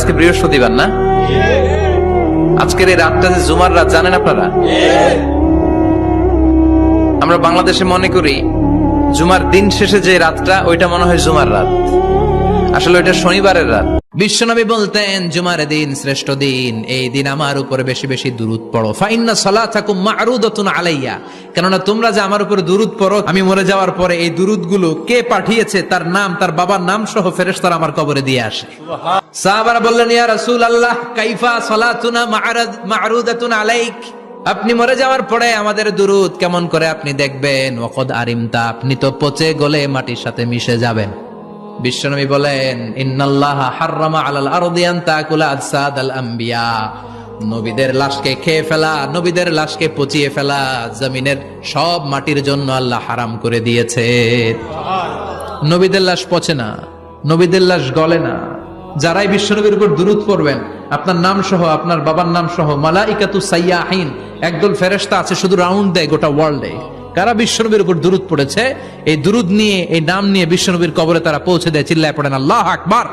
আজকে বৃহস্পতিবার না? আজকের এই রাতটা যে জুমার রাত, জানেন আপনারা? আমরা বাংলাদেশে মনে করি জুমার দিন শেষে যে রাতটা, ওইটা মনে হয় জুমার রাত। আসলে ওইটা শনিবারের রাত। বিশ্বনবী বলতেন, জুমার দিন শ্রেষ্ঠ দিন, এই দিন আমার উপরে বেশি বেশি দুরূদ পড়ো। ফাইন্না সালাতাকুম মা'রুদাতুন আলাইয়া, কেননা তোমরা যে আমার উপরে দুরূদ পড়ো, আমি মরে যাওয়ার পরে এই দুরূদগুলো কে পাঠিয়েছে তার নাম, তার বাবার নাম সহ ফেরেশতারা আমার কবরে দিয়ে আসে। সাহাবারা বললেন, ইয়া রাসূলুল্লাহ কাইফা সালাতুনা মা'রুদাতুন আলাইক, আপনি মরে যাওয়ার পরে আমাদের দুরূদ কেমন করে আপনি দেখবেন? ওয়াকাদ আরিমতা, আপনি তো পচে গলে মাটির সাথে মিশে যাবেন। বিশ্বনবী বলেন, ইন্নাল্লাহা হাররামা আলাল আরদি আন তাকুলা আজসাদাল আম্বিয়া, নবীদের লাশকে খেয়ে ফেলা, নবীদের লাশকে পচিয়ে ফেলা জমিনের সব মাটির জন্য আল্লাহ হারাম করে দিয়েছে। নবীদের লাশ পচে না, নবীদের লাশ গলে না। যারাই বিশ্বনবীর উপর দুরূদ পড়বেন, আপনার নাম সহ, আপনার বাবার নাম সহ, মালাইকাতু সাইয়াহিন, একদল ফেরেশতা আছে শুধু রাউন্ড দেয় গোটা ওয়ার্ল্ডে। কারা বিশ্বনবীর উপর দুরূদ পড়েছে, এই দুরূদ নিয়ে, এই নাম নিয়ে বিশ্বনবীর কবরে তারা পৌঁছে দেয়। চিল্লায় পড়েন আল্লাহু আকবার।